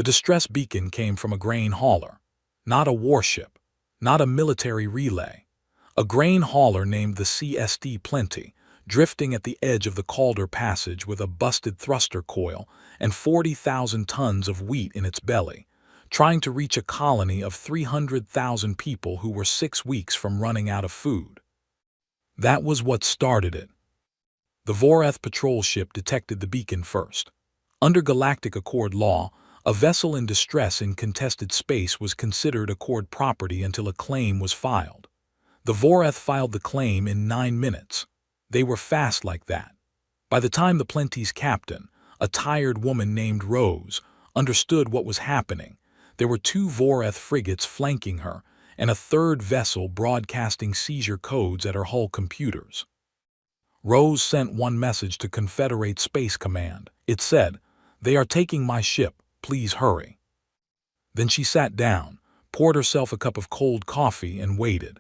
The distress beacon came from a grain hauler, not a warship, not a military relay. A grain hauler named the CSD Plenty, drifting at the edge of the Calder Passage with a busted thruster coil and 40,000 tons of wheat in its belly, trying to reach a colony of 300,000 people who were 6 weeks from running out of food. That was what started it. The Voreth patrol ship detected the beacon first. Under Galactic Accord law, a vessel in distress in contested space was considered Accord property until a claim was filed. The Voreth filed the claim in 9 minutes. They were fast like that. By the time the Plenty's captain, a tired woman named Rose, understood what was happening, there were 2 Voreth frigates flanking her and a third vessel broadcasting seizure codes at her hull computers. Rose sent one message to Confederate Space Command. It said, "They are taking my ship, please hurry." Then she sat down, poured herself a cup of cold coffee and waited.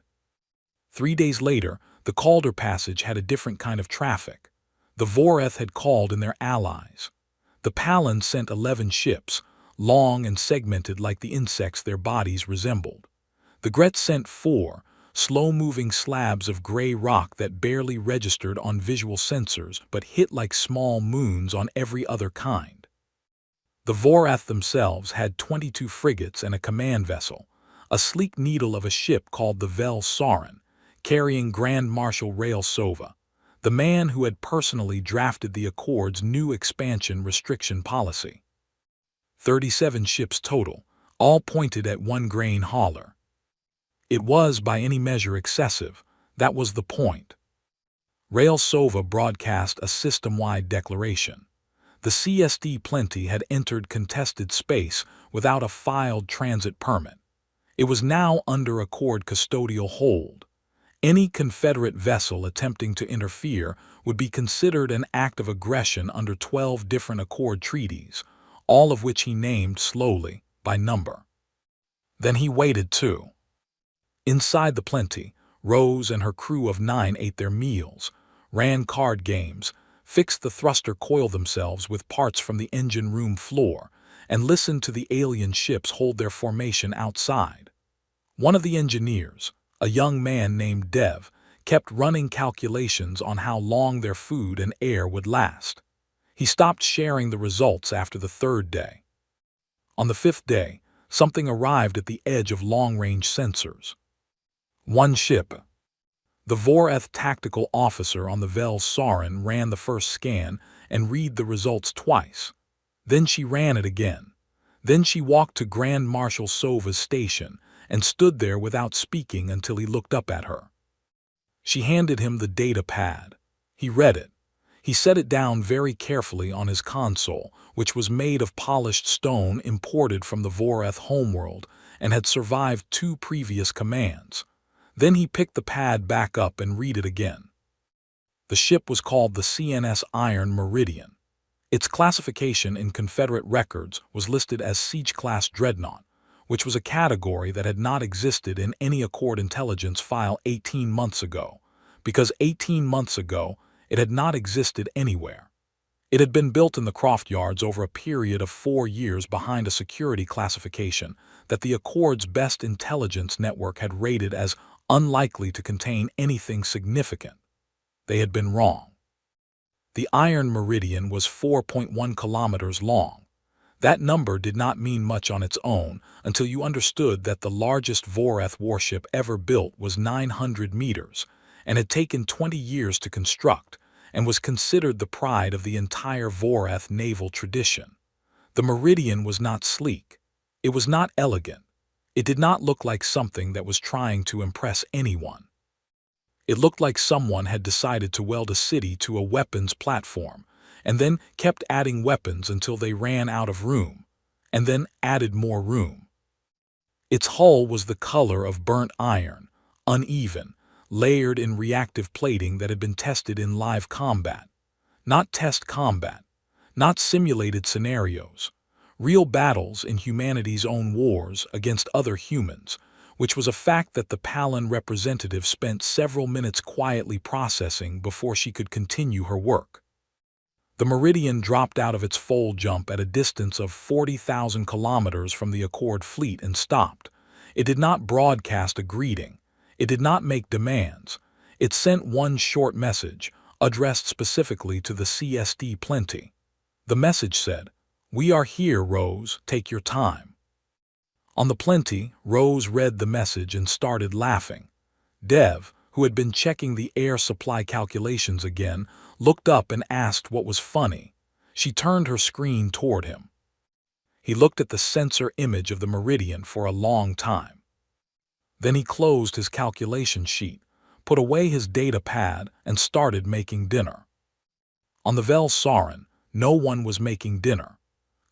3 days later, the Calder Passage had a different kind of traffic. The Voreth had called in their allies. The Palans sent 11 ships, long and segmented like the insects their bodies resembled. The Gretz sent 4, slow-moving slabs of gray rock that barely registered on visual sensors but hit like small moons on every other kind. The Voreth themselves had 22 frigates and a command vessel, a sleek needle of a ship called the Vel Sarin, carrying Grand Marshal Rael Sova, the man who had personally drafted the Accord's new expansion restriction policy. 37 ships total, all pointed at one grain hauler. It was, by any measure, excessive. That was the point. Rael Sova broadcast a system-wide declaration. The CSD Plenty had entered contested space without a filed transit permit. It was now under Accord custodial hold. Any Confederate vessel attempting to interfere would be considered an act of aggression under 12 different Accord treaties, all of which he named slowly, by number. Then he waited too. Inside the Plenty, Rose and her crew of 9 ate their meals, ran card games, fixed the thruster coil themselves with parts from the engine room floor, and listened to the alien ships hold their formation outside. One of the engineers, a young man named Dev, kept running calculations on how long their food and air would last. He stopped sharing the results after the 3rd day. On the 5th day, something arrived at the edge of long-range sensors. One ship. The Voreth tactical officer on the Vel Sarin ran the first scan and read the results twice. Then she ran it again. Then she walked to Grand Marshal Sova's station and stood there without speaking until he looked up at her. She handed him the data pad. He read it. He set it down very carefully on his console, which was made of polished stone imported from the Voreth homeworld and had survived 2 previous commands. Then he picked the pad back up and read it again. The ship was called the CNS Iron Meridian. Its classification in Confederate records was listed as Siege-class Dreadnought, which was a category that had not existed in any Accord intelligence file 18 months ago, because 18 months ago it had not existed anywhere. It had been built in the Croft Yards over a period of 4 years behind a security classification that the Accord's best intelligence network had rated as unlikely to contain anything significant. They had been wrong. The Iron Meridian was 4.1 kilometers long. That number did not mean much on its own until you understood that the largest Voreth warship ever built was 900 meters and had taken 20 years to construct and was considered the pride of the entire Voreth naval tradition. The Meridian was not sleek. It was not elegant. It did not look like something that was trying to impress anyone. It looked like someone had decided to weld a city to a weapons platform, and then kept adding weapons until they ran out of room, and then added more room. Its hull was the color of burnt iron, uneven, layered in reactive plating that had been tested in live combat. Not test combat, not simulated scenarios. Real battles in humanity's own wars against other humans, which was a fact that the Palan representative spent several minutes quietly processing before she could continue her work. The Meridian dropped out of its fold jump at a distance of 40,000 kilometers from the Accord fleet and stopped. It did not broadcast a greeting. It did not make demands. It sent one short message, addressed specifically to the CSD Plenty. The message said, "We are here, Rose, take your time." On the Plenty, Rose read the message and started laughing. Dev, who had been checking the air supply calculations again, looked up and asked what was funny. She turned her screen toward him. He looked at the sensor image of the Meridian for a long time. Then he closed his calculation sheet, put away his data pad, and started making dinner. On the Vel Sarin, no one was making dinner.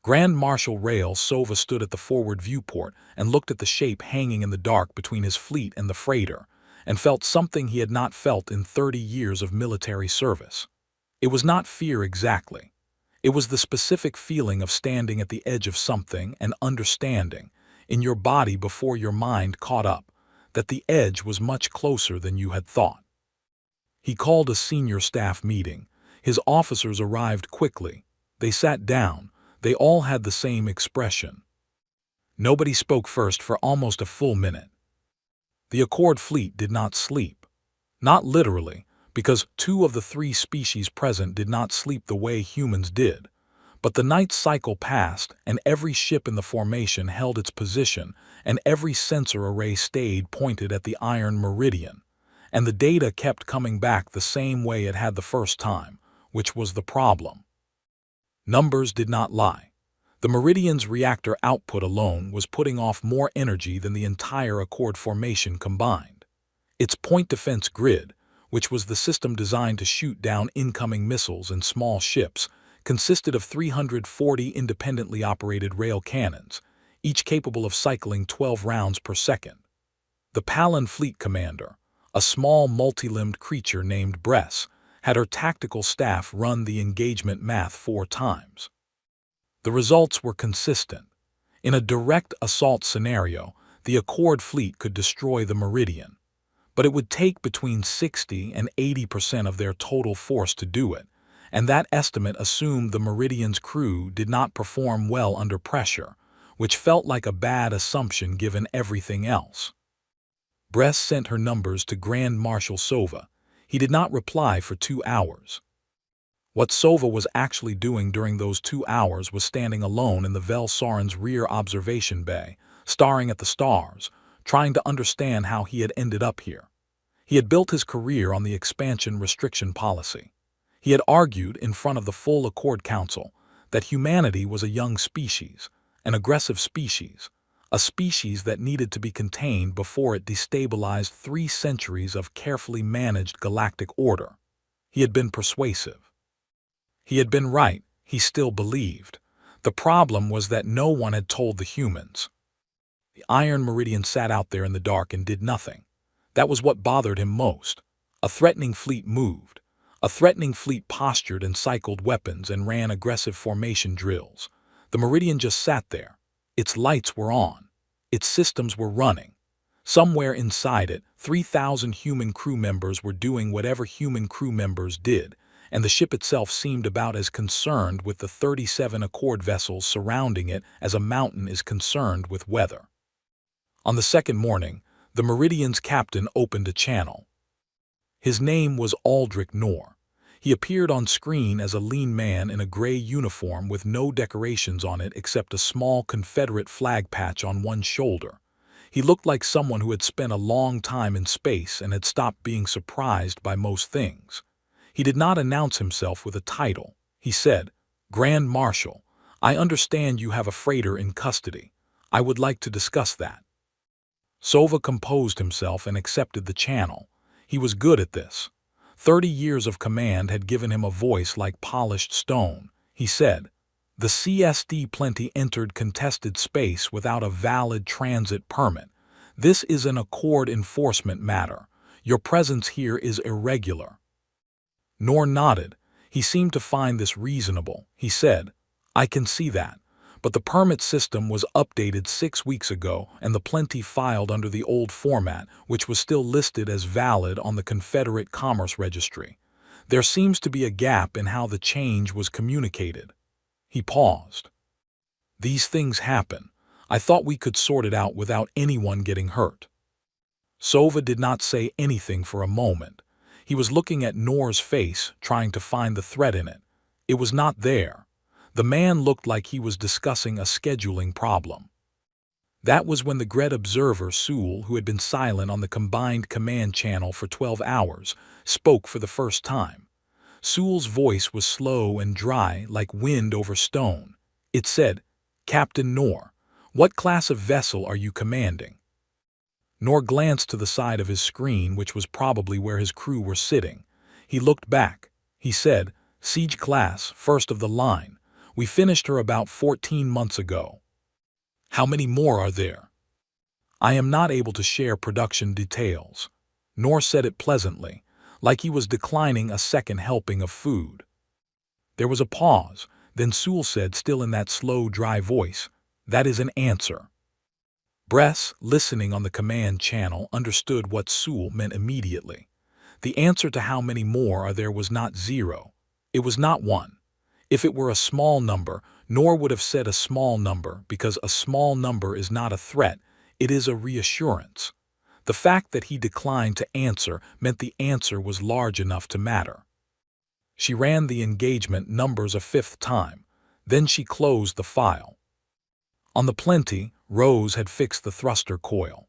Grand Marshal Rail Sova stood at the forward viewport and looked at the shape hanging in the dark between his fleet and the freighter, and felt something he had not felt in 30 years of military service. It was not fear exactly. It was the specific feeling of standing at the edge of something and understanding, in your body before your mind caught up, that the edge was much closer than you had thought. He called a senior staff meeting. His officers arrived quickly. They sat down. They all had the same expression. Nobody spoke first for almost a full minute. The Accord fleet did not sleep. Not literally, because 2 of the 3 species present did not sleep the way humans did. But the night cycle passed, and every ship in the formation held its position, and every sensor array stayed pointed at the Iron Meridian. And the data kept coming back the same way it had the first time, which was the problem. Numbers did not lie. The Meridian's reactor output alone was putting off more energy than the entire Accord formation combined. Its point defense grid, which was the system designed to shoot down incoming missiles and small ships, consisted of 340 independently operated rail cannons, each capable of cycling 12 rounds per second. The Palin fleet commander, a small multi-limbed creature named Bress, had her tactical staff run the engagement math 4 times. The results were consistent. In a direct assault scenario, the Accord fleet could destroy the Meridian, but it would take between 60 and 80% of their total force to do it, and that estimate assumed the Meridian's crew did not perform well under pressure, which felt like a bad assumption given everything else. Bress sent her numbers to Grand Marshal Sova. He did not reply for 2 hours. What Sova was actually doing during those 2 hours was standing alone in the Vel Sarin's rear observation bay, staring at the stars, trying to understand how he had ended up here. He had built his career on the expansion restriction policy. He had argued in front of the full Accord Council that humanity was a young species, an aggressive species, a species that needed to be contained before it destabilized 3 centuries of carefully managed galactic order. He had been persuasive. He had been right, he still believed. The problem was that no one had told the humans. The Iron Meridian sat out there in the dark and did nothing. That was what bothered him most. A threatening fleet moved. A threatening fleet postured and cycled weapons and ran aggressive formation drills. The Meridian just sat there. Its lights were on. Its systems were running. Somewhere inside it, 3,000 human crew members were doing whatever human crew members did, and the ship itself seemed about as concerned with the 37 Accord vessels surrounding it as a mountain is concerned with weather. On the second morning, the Meridian's captain opened a channel. His name was Aldrich Knorr. He appeared on screen as a lean man in a gray uniform with no decorations on it except a small Confederate flag patch on one shoulder. He looked like someone who had spent a long time in space and had stopped being surprised by most things. He did not announce himself with a title. He said, "Grand Marshal, I understand you have a freighter in custody. I would like to discuss that." Sova composed himself and accepted the channel. He was good at this. 30 years of command had given him a voice like polished stone. He said, "The CSD Plenty entered contested space without a valid transit permit. This is an Accord enforcement matter. Your presence here is irregular." Knorr nodded. He seemed to find this reasonable. He said, "I can see that. But the permit system was updated 6 weeks ago, and the Plenty filed under the old format, which was still listed as valid on the Confederate Commerce Registry. There seems to be a gap in how the change was communicated. He paused. These things happen. I thought we could sort it out without anyone getting hurt. Sova did not say anything for a moment. He was looking at Noor's face, trying to find the threat in it. It was not there. The man looked like he was discussing a scheduling problem. That was when the Gred observer, Sul, who had been silent on the combined command channel for 12 hours, spoke for the first time. Sul's voice was slow and dry, like wind over stone. It said, "Captain Noor, what class of vessel are you commanding?" Noor glanced to the side of his screen, which was probably where his crew were sitting. He looked back. He said, "Siege class, first of the line. We finished her about 14 months ago." "How many more are there?" "I am not able to share production details." Noor said it pleasantly, like he was declining a second helping of food. There was a pause, then Sul said, still in that slow, dry voice, "That is an answer." Bress, listening on the command channel, understood what Sul meant immediately. The answer to how many more are there was not 0. It was not 1. If it were a small number, Noor would have said a small number, because a small number is not a threat, it is a reassurance. The fact that he declined to answer meant the answer was large enough to matter. She ran the engagement numbers a 5th time. Then she closed the file. On the Plenty, Rose had fixed the thruster coil.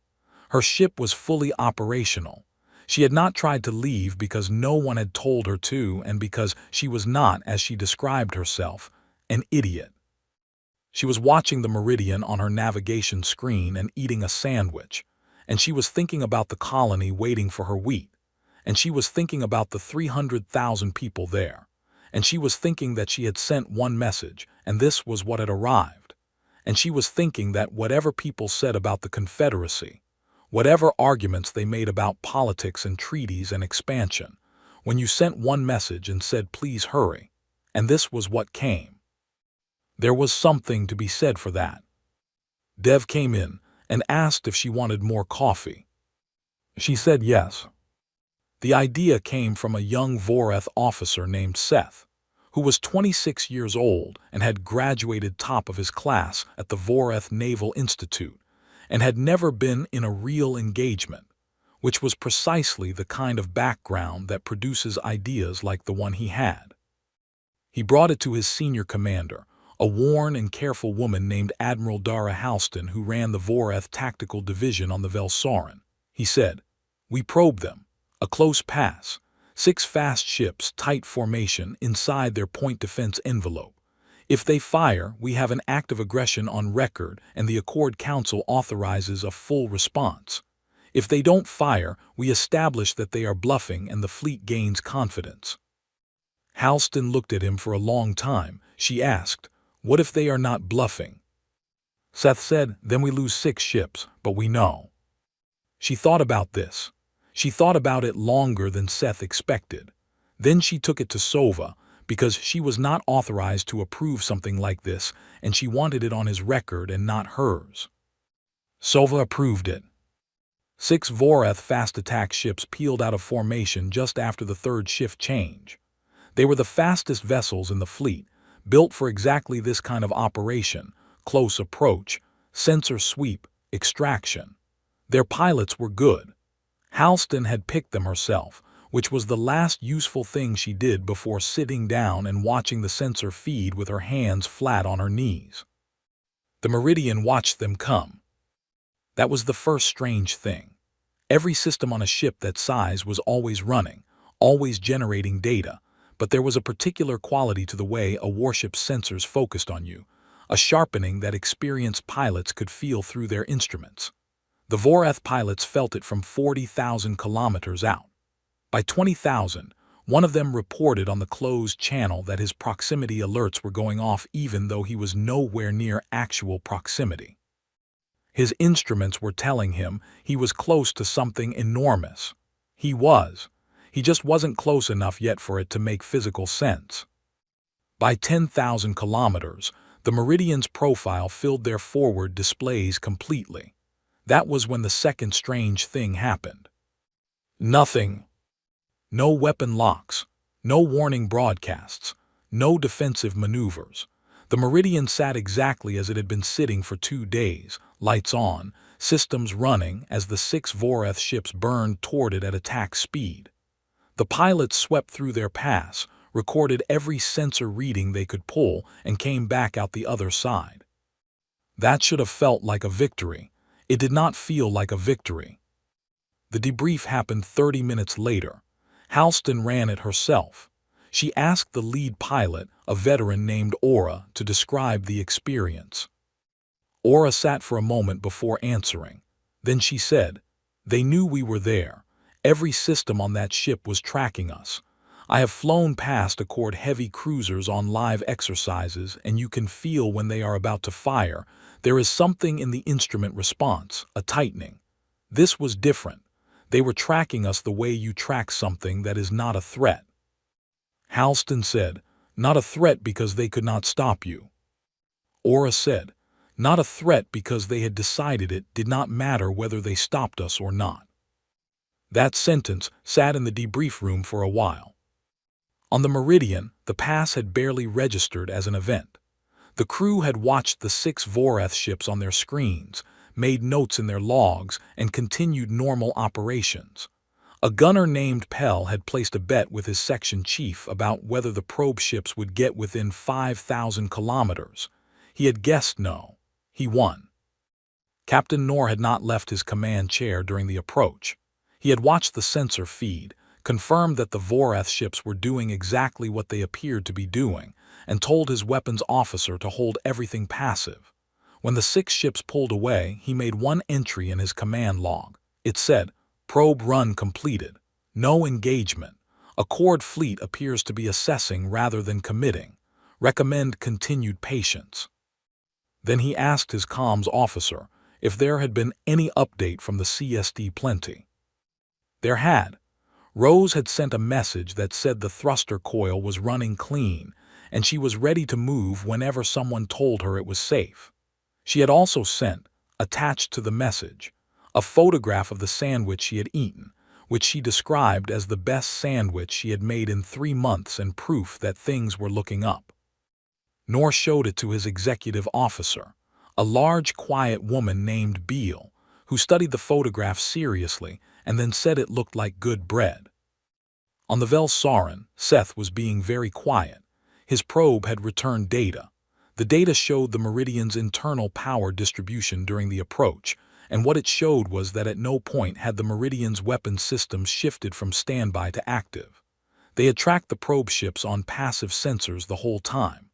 Her ship was fully operational. She had not tried to leave because no one had told her to, and because she was not, as she described herself, an idiot. She was watching the meridian on her navigation screen and eating a sandwich, and she was thinking about the colony waiting for her wheat, and she was thinking about the 300,000 people there, and she was thinking that she had sent one message, and this was what had arrived, and she was thinking that whatever people said about the Confederacy, whatever arguments they made about politics and treaties and expansion, when you sent one message and said, "Please hurry," and this was what came. There was something to be said for that. Dev came in and asked if she wanted more coffee. She said yes. The idea came from a young Voreth officer named Seth, who was 26 years old and had graduated top of his class at the Voreth Naval Institute, and had never been in a real engagement, which was precisely the kind of background that produces ideas like the one he had. He brought it to his senior commander, a worn and careful woman named Admiral Dara Halston, who ran the Voreth Tactical Division on the Velsorin. He said, "We probed them. A close pass. 6 fast ships, tight formation, inside their point defense envelope. If they fire, we have an act of aggression on record, and the Accord Council authorizes a full response. If they don't fire, we establish that they are bluffing, and the fleet gains confidence." Halston looked at him for a long time. She asked, "What if they are not bluffing?" Seth said, "Then we lose 6 ships, but we know." She thought about this. She thought about it longer than Seth expected. Then she took it to Sova, because she was not authorized to approve something like this, and she wanted it on his record and not hers. Sova approved it. 6 Voreth fast attack ships peeled out of formation just after the 3rd shift change. They were the fastest vessels in the fleet, built for exactly this kind of operation: close approach, sensor sweep, extraction. Their pilots were good. Halston had picked them herself, which was the last useful thing she did before sitting down and watching the sensor feed with her hands flat on her knees. The Meridian watched them come. That was the first strange thing. Every system on a ship that size was always running, always generating data, but there was a particular quality to the way a warship's sensors focused on you, a sharpening that experienced pilots could feel through their instruments. The Voreth pilots felt it from 40,000 kilometers out. By 20,000, one of them reported on the closed channel that his proximity alerts were going off even though he was nowhere near actual proximity. His instruments were telling him he was close to something enormous. He was. He just wasn't close enough yet for it to make physical sense. By 10,000 kilometers, the Meridian's profile filled their forward displays completely. That was when the second strange thing happened. Nothing. No weapon locks, No warning broadcasts. No defensive maneuvers. The Meridian sat exactly as it had been sitting for 2 days, lights on, systems running as the 6 Voreth ships burned toward it at attack speed. The pilots swept through their pass, recorded every sensor reading they could pull, and came back out the other side. That should have felt like a victory. It did not feel like a victory. The debrief happened 30 minutes later. Halston ran it herself. She asked the lead pilot, a veteran named Aura, to describe the experience. Aura sat for a moment before answering. Then she said, "They knew we were there. Every system on that ship was tracking us. I have flown past Accord heavy cruisers on live exercises, and you can feel when they are about to fire. There is something in the instrument response, a tightening. This was different. They were tracking us the way you track something that is not a threat." Halston said, "Not a threat because they could not stop you." Aura said, "Not a threat because they had decided it did not matter whether they stopped us or not." That sentence sat in the debrief room for a while. On the Meridian, the pass had barely registered as an event. The crew had watched the 6 Voreth ships on their screens, made notes in their logs, and continued normal operations. A gunner named Pell had placed a bet with his section chief about whether the probe ships would get within 5,000 kilometers. He had guessed no. He won. Captain Noor had not left his command chair during the approach. He had watched the sensor feed, confirmed that the Voreth ships were doing exactly what they appeared to be doing, and told his weapons officer to hold everything passive. When the 6 ships pulled away, he made one entry in his command log. It said, "Probe run completed. No engagement. Accord fleet appears to be assessing rather than committing. Recommend continued patience." Then he asked his comms officer if there had been any update from the CSD Plenty. There had. Rose had sent a message that said the thruster coil was running clean, and she was ready to move whenever someone told her it was safe. She had also sent, attached to the message, a photograph of the sandwich she had eaten, which she described as the best sandwich she had made in 3 months and proof that things were looking up. Noor showed it to his executive officer, a large, quiet woman named Beale, who studied the photograph seriously and then said it looked like good bread. On the Vel-Sarin, Seth was being very quiet. His probe had returned data. The data showed the Meridian's internal power distribution during the approach, and what it showed was that at no point had the Meridian's weapon systems shifted from standby to active. They had tracked the probe ships on passive sensors the whole time,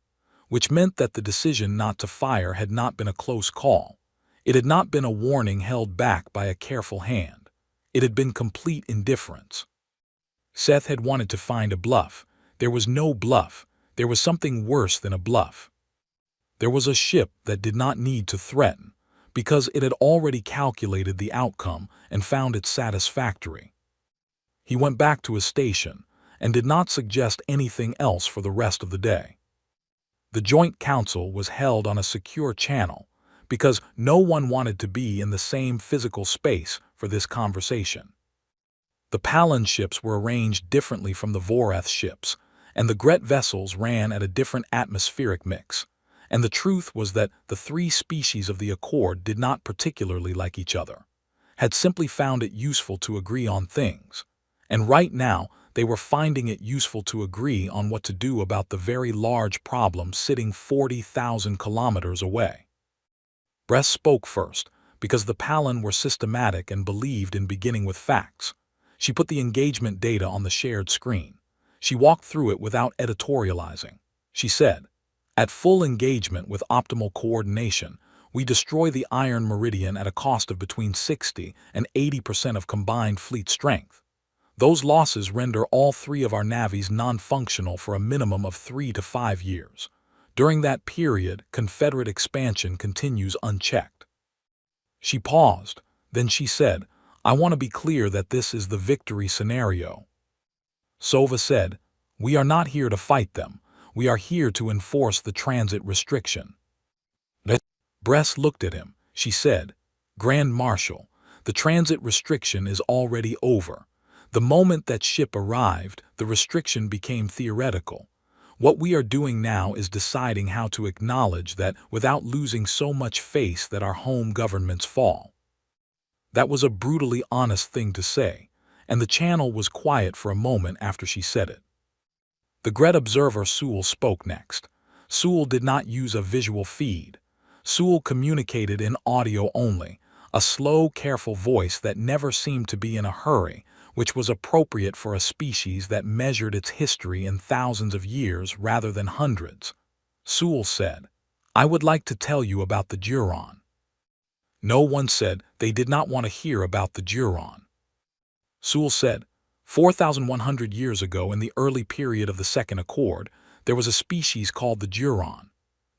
which meant that the decision not to fire had not been a close call. It had not been a warning held back by a careful hand. It had been complete indifference. Seth had wanted to find a bluff. There was no bluff. There was something worse than a bluff. There was a ship that did not need to threaten, because it had already calculated the outcome and found it satisfactory. He went back to his station and did not suggest anything else for the rest of the day. The Joint Council was held on a secure channel because no one wanted to be in the same physical space for this conversation. The Palin ships were arranged differently from the Voreth ships, and the Gret vessels ran at a different atmospheric mix, and the truth was that the 3 species of the Accord did not particularly like each other, had simply found it useful to agree on things, and right now they were finding it useful to agree on what to do about the very large problem sitting 40,000 kilometers away. Bress spoke first, because the Palin were systematic and believed in beginning with facts. She put the engagement data on the shared screen. She walked through it without editorializing. She said, "At full engagement with optimal coordination, we destroy the Iron Meridian at a cost of between 60 and 80% of combined fleet strength. Those losses render all 3 of our navies non-functional for a minimum of 3 to 5 years. During that period, Confederate expansion continues unchecked." She paused. Then she said, "I want to be clear that this is the victory scenario." Sova said, "We are not here to fight them. We are here to enforce the transit restriction." Bress looked at him. She said, "Grand Marshal, the transit restriction is already over. The moment that ship arrived, the restriction became theoretical. What we are doing now is deciding how to acknowledge that without losing so much face that our home governments fall. That was a brutally honest thing to say, and the channel was quiet for a moment after she said it. The Gret observer Sewell spoke next. Sewell did not use a visual feed. Sewell communicated in audio only, a slow, careful voice that never seemed to be in a hurry, which was appropriate for a species that measured its history in thousands of years rather than hundreds. Sewell said, "I would like to tell you about the Duron." No one said they did not want to hear about the Duron. Sewell said, 4,100 years ago, in the early period of the Second Accord, there was a species called the Duron.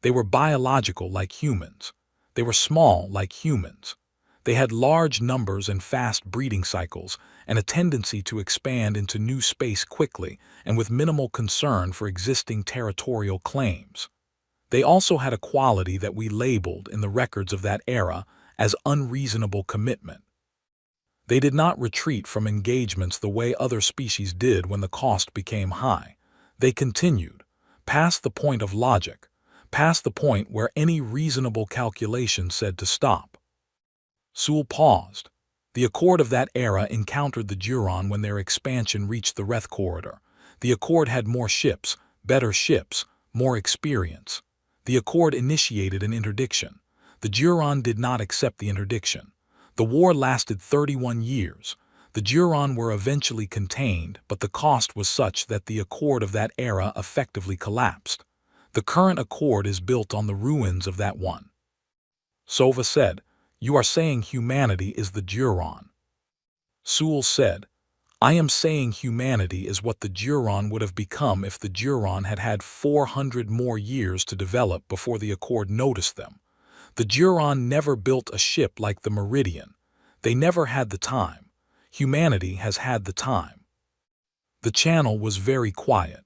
They were biological like humans. They were small like humans. They had large numbers and fast breeding cycles, and a tendency to expand into new space quickly and with minimal concern for existing territorial claims. They also had a quality that we labeled in the records of that era as unreasonable commitment. They did not retreat from engagements the way other species did when the cost became high. They continued, past the point of logic, past the point where any reasonable calculation said to stop. Sewell paused. The Accord of that era encountered the Duron when their expansion reached the Reth corridor. The Accord had more ships, better ships, more experience. The Accord initiated an interdiction. The Duron did not accept the interdiction. The war lasted 31 years. The Duron were eventually contained, but the cost was such that the Accord of that era effectively collapsed. The current Accord is built on the ruins of that one. Sova said, "You are saying humanity is the Duron." Sewell said, "I am saying humanity is what the Duron would have become if the Duron had had 400 more years to develop before the Accord noticed them. The Duron never built a ship like the Meridian. They never had the time. Humanity has had the time." The channel was very quiet.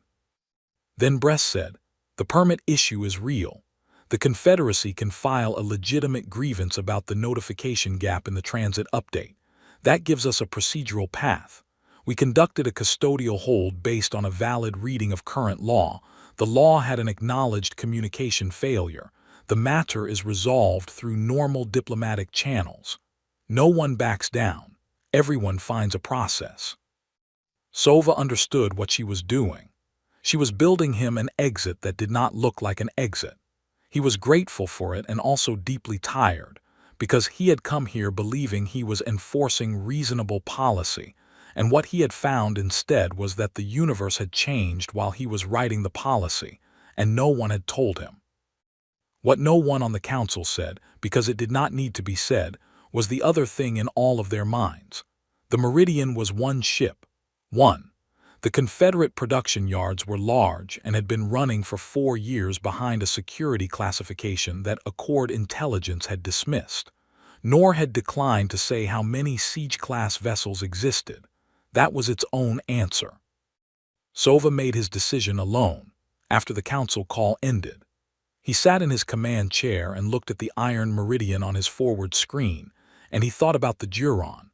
Then Bress said, "The permit issue is real. The Confederacy can file a legitimate grievance about the notification gap in the transit update. That gives us a procedural path. We conducted a custodial hold based on a valid reading of current law. The law had an acknowledged communication failure. The matter is resolved through normal diplomatic channels. No one backs down. Everyone finds a process." Sova understood what she was doing. She was building him an exit that did not look like an exit. He was grateful for it and also deeply tired, because he had come here believing he was enforcing reasonable policy, and what he had found instead was that the universe had changed while he was writing the policy, and no one had told him. What no one on the council said, because it did not need to be said, was the other thing in all of their minds. The Meridian was one ship. One. The Confederate production yards were large and had been running for 4 years behind a security classification that Accord intelligence had dismissed, nor had declined to say how many siege-class vessels existed. That was its own answer. Sova made his decision alone, after the council call ended. He sat in his command chair and looked at the iron Meridian on his forward screen, and he thought about the Duron,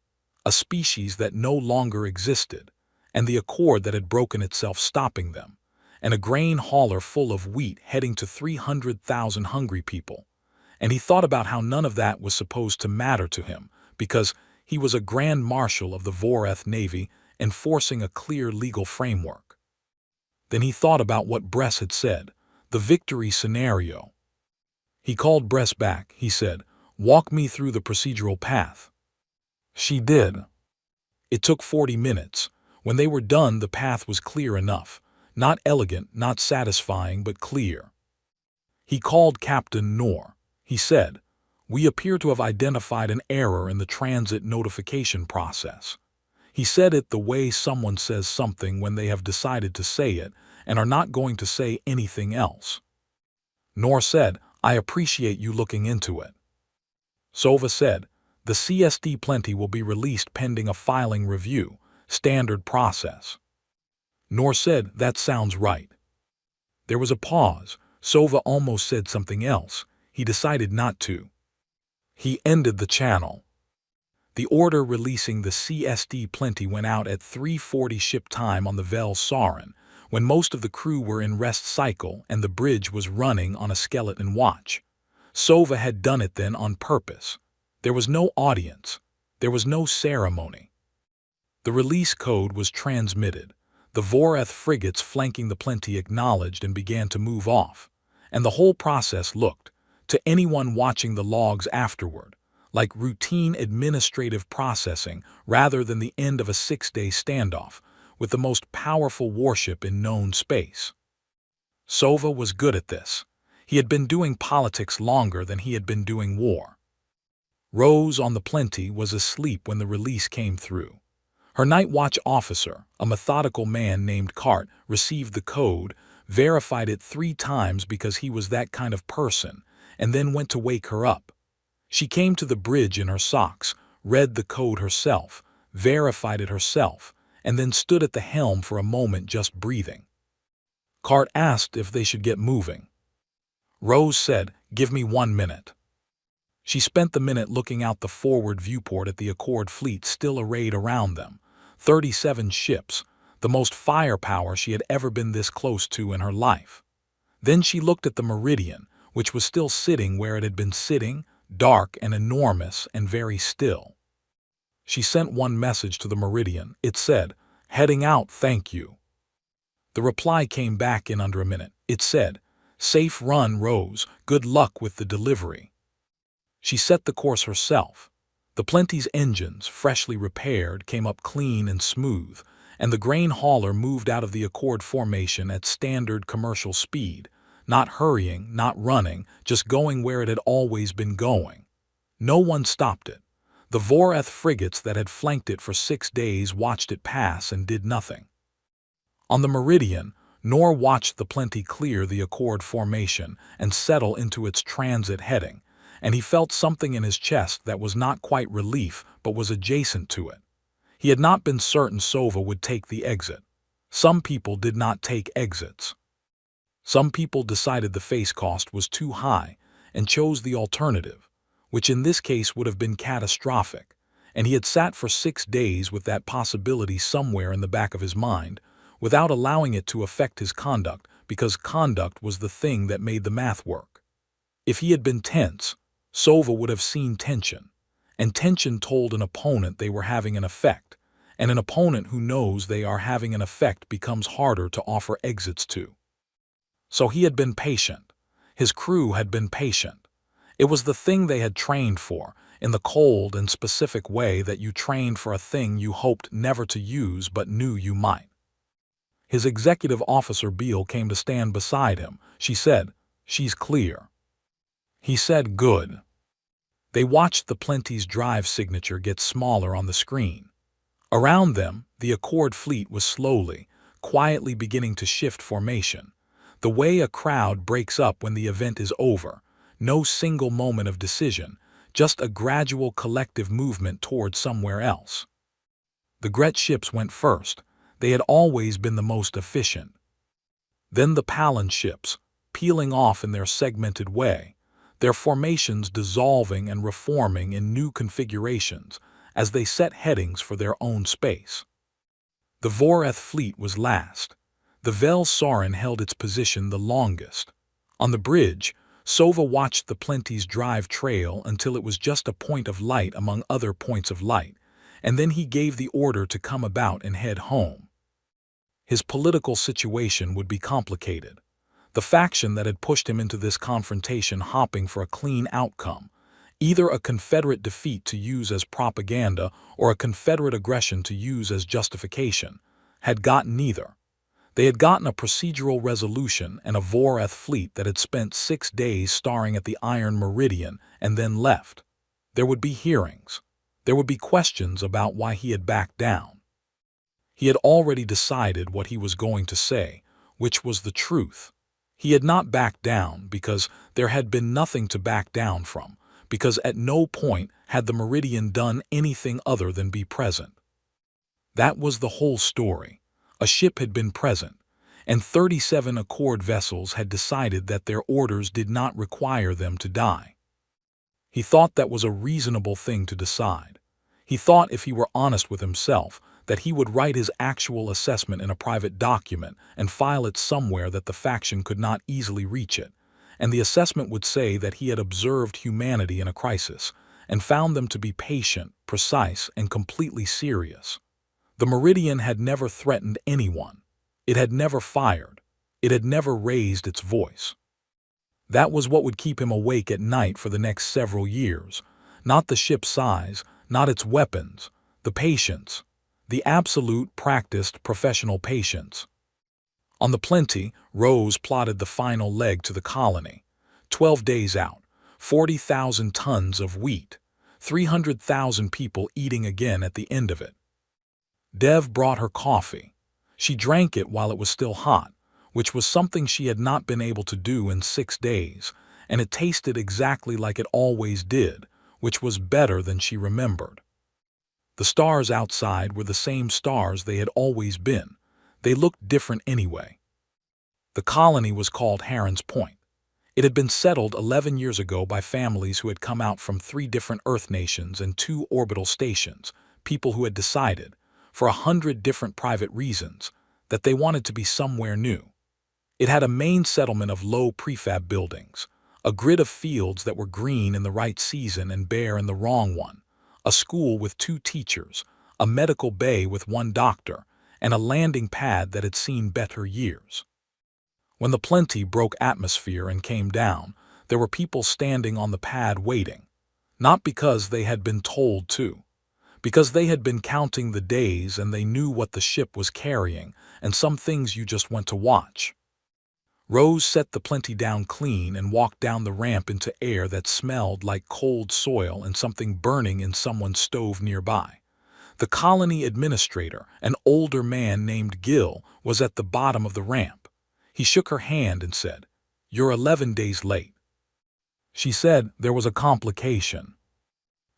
a species that no longer existed, and the Accord that had broken itself stopping them, and a grain hauler full of wheat heading to 300,000 hungry people. And he thought about how none of that was supposed to matter to him, because he was a Grand Marshal of the Voreth Navy enforcing a clear legal framework. Then he thought about what Bress had said, the victory scenario. He called Bress back. He said, "Walk me through the procedural path." She did. It took 40 minutes. When they were done, the path was clear enough. Not elegant, not satisfying, but clear. He called Captain Knorr. He said, "We appear to have identified an error in the transit notification process." He said it the way someone says something when they have decided to say it and are not going to say anything else. Knorr said, "I appreciate you looking into it." Sova said, "The CSD Plenty will be released pending a filing review, standard process." Knorr said, "That sounds right." There was a pause. Sova almost said something else. He decided not to. He ended the channel. The order releasing the CSD Plenty went out at 3:40 ship time on the Vel Sarin, when most of the crew were in rest cycle and the bridge was running on a skeleton watch. Sova had done it then on purpose. There was no audience. There was no ceremony. The release code was transmitted. The Voreth frigates flanking the Plenty acknowledged and began to move off, and the whole process looked, to anyone watching the logs afterward, like routine administrative processing rather than the end of a 6-day standoff with the most powerful warship in known space. Sova was good at this. He had been doing politics longer than he had been doing war. Rose on the Plenty was asleep when the release came through. Her night watch officer, a methodical man named Cart, received the code, verified it 3 times because he was that kind of person, and then went to wake her up. She came to the bridge in her socks, read the code herself, verified it herself, and then stood at the helm for a moment just breathing. Cart asked if they should get moving. Rose said, "Give me 1 minute." She spent the minute looking out the forward viewport at the Accord fleet still arrayed around them, 37 ships, the most firepower she had ever been this close to in her life. Then she looked at the Meridian, which was still sitting where it had been sitting, dark and enormous and very still. She sent one message to the Meridian. It said, "Heading out, thank you." The reply came back in under a minute. It said, "Safe run, Rose, good luck with the delivery." She set the course herself. The Plenty's engines, freshly repaired, came up clean and smooth, and the grain hauler moved out of the Accord formation at standard commercial speed, not hurrying, not running, just going where it had always been going. No one stopped it. The Voreth frigates that had flanked it for 6 days watched it pass and did nothing. On the Meridian, Nor watched the Plenty clear the Accord formation and settle into its transit heading, and he felt something in his chest that was not quite relief but was adjacent to it. He had not been certain Sova would take the exit. Some people did not take exits. Some people decided the face cost was too high and chose the alternative, which in this case would have been catastrophic, and he had sat for 6 days with that possibility somewhere in the back of his mind, without allowing it to affect his conduct, because conduct was the thing that made the math work. If he had been tense, Sova would have seen tension, and tension told an opponent they were having an effect, and an opponent who knows they are having an effect becomes harder to offer exits to. So he had been patient. His crew had been patient. It was the thing they had trained for, in the cold and specific way that you trained for a thing you hoped never to use but knew you might. His executive officer Beale came to stand beside him. She said, "She's clear." He said, "Good." They watched the Plenty's drive signature get smaller on the screen. Around them, the Accord fleet was slowly, quietly beginning to shift formation, the way a crowd breaks up when the event is over, no single moment of decision, just a gradual collective movement toward somewhere else. The Gret ships went first. They had always been the most efficient. Then the Palin ships, peeling off in their segmented way, their formations dissolving and reforming in new configurations as they set headings for their own space. The Voreth fleet was last. The Vel Sarin held its position the longest. On the bridge, Sova watched the Plenty's drive trail until it was just a point of light among other points of light, and then he gave the order to come about and head home. His political situation would be complicated. The faction that had pushed him into this confrontation hopping for a clean outcome, either a Confederate defeat to use as propaganda or a Confederate aggression to use as justification, had gotten neither. They had gotten a procedural resolution and a Voreth fleet that had spent 6 days starring at the Iron Meridian and then left. There would be hearings. There would be questions about why he had backed down. He had already decided what he was going to say, which was the truth. He had not backed down because there had been nothing to back down from, because at no point had the Meridian done anything other than be present. That was the whole story. A ship had been present, and 37 Accord vessels had decided that their orders did not require them to die. He thought that was a reasonable thing to decide. He thought if he were honest with himself, that he would write his actual assessment in a private document and file it somewhere that the faction could not easily reach it, and the assessment would say that he had observed humanity in a crisis and found them to be patient, precise, and completely serious. The Meridian had never threatened anyone. It had never fired. It had never raised its voice. That was what would keep him awake at night for the next several years. Not the ship's size, not its weapons, the patience, the absolute, practiced, professional patience. On the Plenty, Rose plotted the final leg to the colony. 12 days out, 40,000 tons of wheat, 300,000 people eating again at the end of it. Dev brought her coffee. She drank it while it was still hot, which was something she had not been able to do in 6 days, and it tasted exactly like it always did, which was better than she remembered. The stars outside were the same stars they had always been. They looked different anyway. The colony was called Heron's Point. It had been settled 11 years ago by families who had come out from 3 different Earth nations and 2 orbital stations, people who had decided, for 100 different private reasons, that they wanted to be somewhere new. It had a main settlement of low prefab buildings, a grid of fields that were green in the right season and bare in the wrong one, a school with 2 teachers, a medical bay with 1 doctor, and a landing pad that had seen better years. When the Plenty broke atmosphere and came down, there were people standing on the pad waiting, not because they had been told to, because they had been counting the days and they knew what the ship was carrying and some things you just went to watch. Rose set the Plenty down clean and walked down the ramp into air that smelled like cold soil and something burning in someone's stove nearby. The colony administrator, an older man named Gil, was at the bottom of the ramp. He shook her hand and said, "You're 11 days late." She said there was a complication.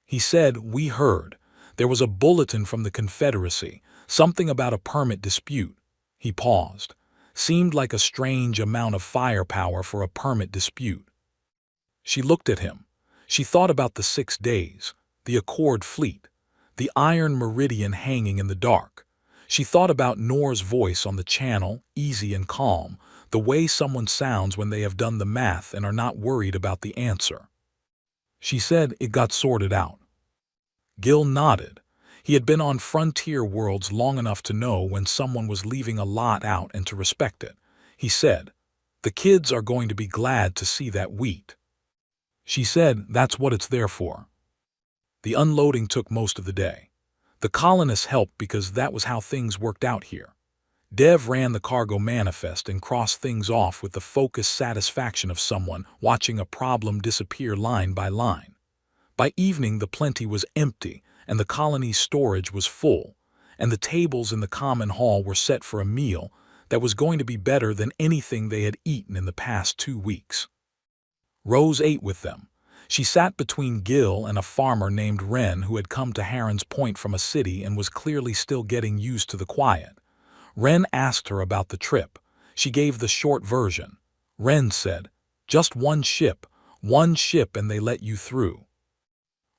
He said, "We heard. There was a bulletin from the Confederacy, something about a permit dispute." He paused. Seemed like a strange amount of firepower for a permit dispute. She looked at him. She thought about the 6 days, the Accord fleet, the Iron Meridian hanging in the dark. She thought about Noor's voice on the channel, easy and calm, the way someone sounds when they have done the math and are not worried about the answer. She said it got sorted out. Gil nodded. He had been on frontier worlds long enough to know when someone was leaving a lot out and to respect it. He said, "The kids are going to be glad to see that wheat." She said, "That's what it's there for." The unloading took most of the day. The colonists helped because that was how things worked out here. Dev ran the cargo manifest and crossed things off with the focused satisfaction of someone watching a problem disappear line by line. By evening, the Plenty was empty, and the colony's storage was full, and the tables in the common hall were set for a meal that was going to be better than anything they had eaten in the past 2 weeks. Rose ate with them. She sat between Gil and a farmer named Wren who had come to Heron's Point from a city and was clearly still getting used to the quiet. Wren asked her about the trip. She gave the short version. Wren said, "Just one ship and they let you through."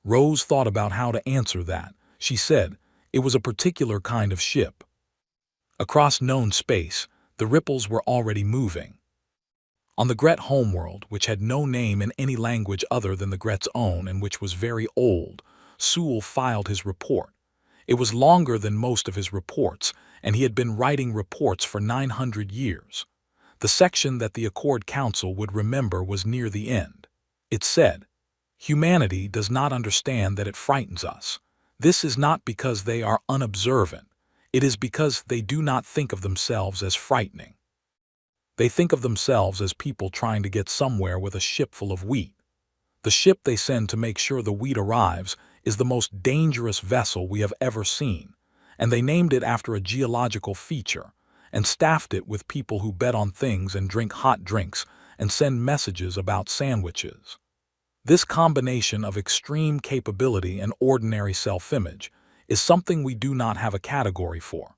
Rose thought about how to answer that. She said, "It was a particular kind of ship." Across known space, the ripples were already moving. On the Gret homeworld, which had no name in any language other than the Gret's own and which was very old, Sewell filed his report. It was longer than most of his reports, and he had been writing reports for 900 years. The section that the Accord Council would remember was near the end. It said, "Humanity does not understand that it frightens us. This is not because they are unobservant. It is because they do not think of themselves as frightening. They think of themselves as people trying to get somewhere with a ship full of wheat. The ship they send to make sure the wheat arrives is the most dangerous vessel we have ever seen, and they named it after a geological feature and staffed it with people who bet on things and drink hot drinks and send messages about sandwiches. This combination of extreme capability and ordinary self-image is something we do not have a category for.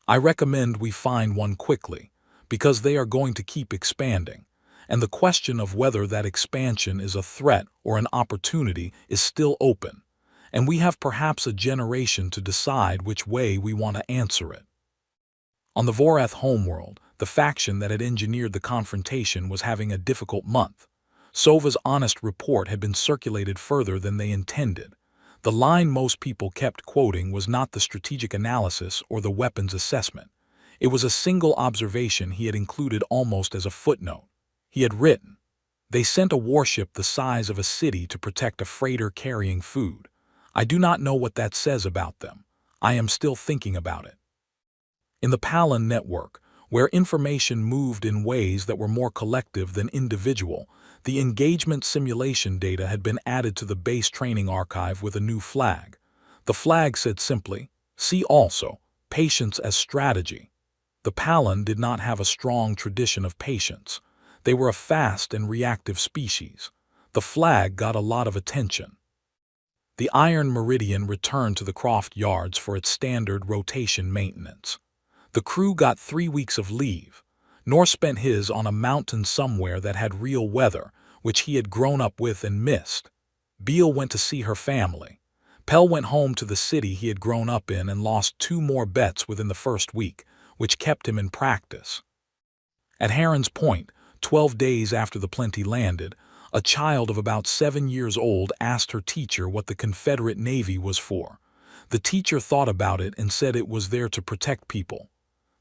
I recommend we find one quickly, because they are going to keep expanding, and the question of whether that expansion is a threat or an opportunity is still open, and we have perhaps a generation to decide which way we want to answer it. On the Vorath homeworld, the faction that had engineered the confrontation was having a difficult month. Sova's honest report had been circulated further than they intended. The line most people kept quoting was not the strategic analysis or the weapons assessment. It was a single observation he had included almost as a footnote. He had written, "They sent a warship the size of a city to protect a freighter carrying food. I do not know what that says about them. I am still thinking about it." In the Palin network, where information moved in ways that were more collective than individual, the engagement simulation data had been added to the base training archive with a new flag. The flag said simply, "See also, patience as strategy." The Palin did not have a strong tradition of patience. They were a fast and reactive species. The flag got a lot of attention. The Iron Meridian returned to the Croft yards for its standard rotation maintenance. The crew got 3 weeks of leave. Nor spent his on a mountain somewhere that had real weather, which he had grown up with and missed. Beale went to see her family. Pell went home to the city he had grown up in and lost 2 more bets within the first week, which kept him in practice. At Heron's Point, 12 days after the Plenty landed, a child of about 7 years old asked her teacher what the Confederate Navy was for. The teacher thought about it and said it was there to protect people.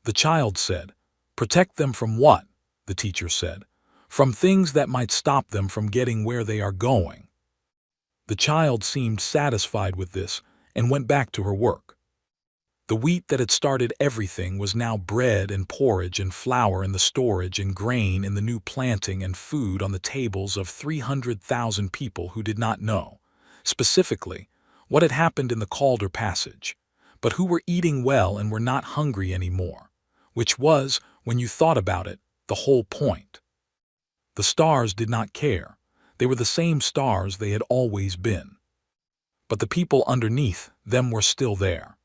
The child said, "Protect them from what?" the teacher said. "From things that might stop them from getting where they are going." The child seemed satisfied with this and went back to her work. The wheat that had started everything was now bread and porridge and flour in the storage and grain in the new planting and food on the tables of 300,000 people who did not know, specifically, what had happened in the Calder Passage, but who were eating well and were not hungry anymore, which was, when you thought about it, the whole point. The stars did not care. They were the same stars they had always been. But the people underneath them were still there.